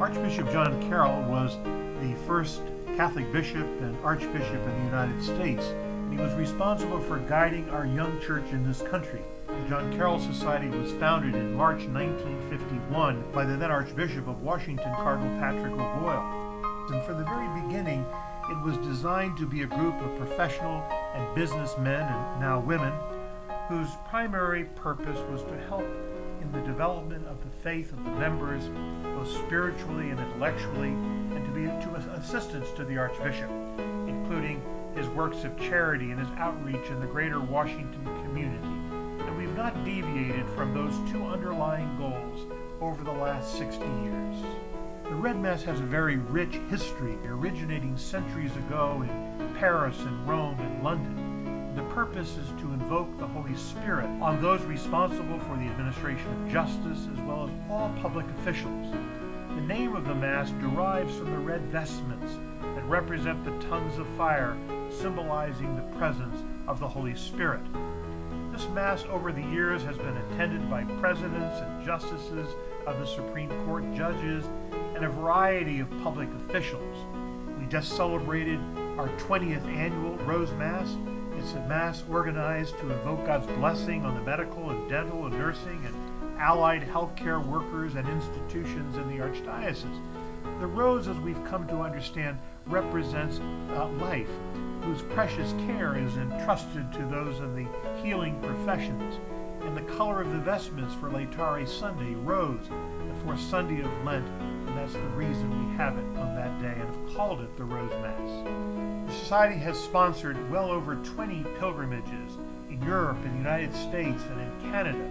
Archbishop John Carroll was the first Catholic bishop and archbishop in the United States, and he was responsible for guiding our young church in this country. The John Carroll Society was founded in March 1951 by the then Archbishop of Washington, Cardinal Patrick O'Boyle. And from the very beginning, it was designed to be a group of professional and businessmen, and now women, whose primary purpose was to help in the development of the faith of the members, both spiritually and intellectually, and to be to assistance to the Archbishop, including his works of charity and his outreach in the greater Washington community. And we've not deviated from those two underlying goals over the last 60 years. The Red Mass has a very rich history, originating centuries ago in Paris and Rome and London. The purpose is to invoke the Holy Spirit on those responsible for the administration of justice, as well as all public officials. The name of the Mass derives from the red vestments that represent the tongues of fire, symbolizing the presence of the Holy Spirit. This Mass over the years has been attended by presidents and justices of the Supreme Court, judges, and a variety of public officials. We just celebrated our 20th annual Rose Mass. It's a Mass organized to invoke God's blessing on the medical and dental and nursing and allied healthcare workers and institutions in the Archdiocese. The rose, as we've come to understand, represents life, whose precious care is entrusted to those in the healing professions. And the color of the vestments for Laetare Sunday, rose, the fourth Sunday of Lent, and that's the reason we have it on that day and have called it the Rose Mass. The Society has sponsored well over 20 pilgrimages in Europe, in the United States, and in Canada.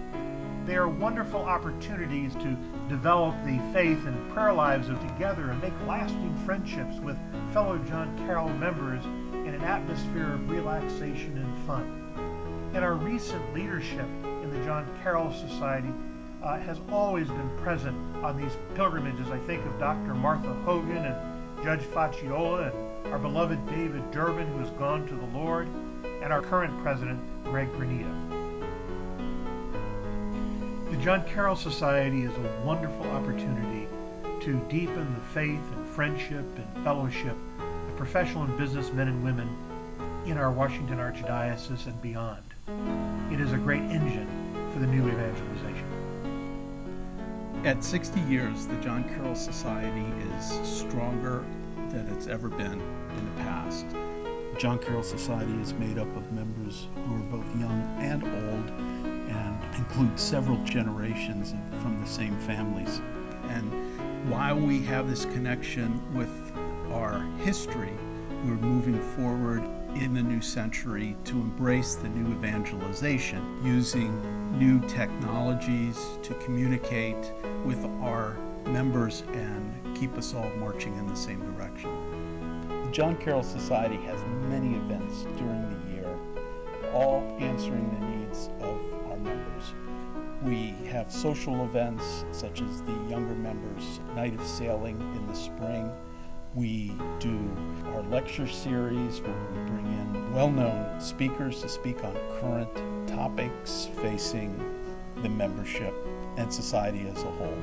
They are wonderful opportunities to develop the faith and prayer lives of together and make lasting friendships with fellow John Carroll members in an atmosphere of relaxation and fun. And our recent leadership in the John Carroll Society has always been present on these pilgrimages. I think of Dr. Martha Hogan and Judge Faciola, and our beloved David Durbin, who has gone to the Lord, and our current president, Greg Granita. The John Carroll Society is a wonderful opportunity to deepen the faith and friendship and fellowship of professional and business men and women in our Washington Archdiocese and beyond. It is a great engine for the new evangelization. At 60 years, the John Carroll Society is stronger than it's ever been in the past. The John Carroll Society is made up of members who are both young and old and include several generations from the same families. And while we have this connection with our history, we're moving forward in the new century to embrace the new evangelization, using new technologies to communicate with our members and keep us all marching in the same direction. The John Carroll Society has many events during the year, all answering the needs of our members. We have social events such as the younger members' night of sailing in the spring. We do our lecture series where we bring in well-known speakers to speak on current topics facing the membership and society as a whole.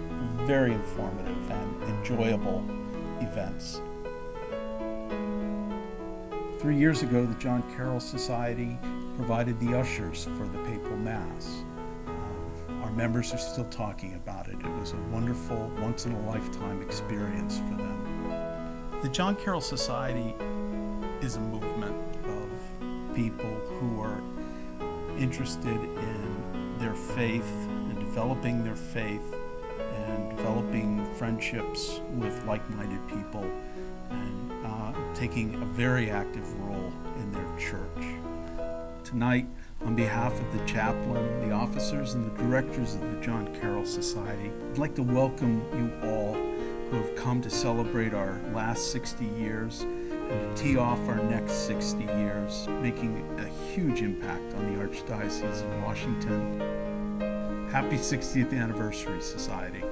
Very informative and enjoyable events. 3 years ago, the John Carroll Society provided the ushers for the Papal Mass. Our members are still talking about it. It was a wonderful, once-in-a-lifetime experience for them. The John Carroll Society is a movement of people who are interested in their faith and developing their faith and developing friendships with like-minded people and taking a very active role in their church. Tonight, on behalf of the chaplain, the officers, and the directors of the John Carroll Society, I'd like to welcome you all who have come to celebrate our last 60 years and to tee off our next 60 years, making a huge impact on the Archdiocese of Washington. Happy 60th Anniversary, Society.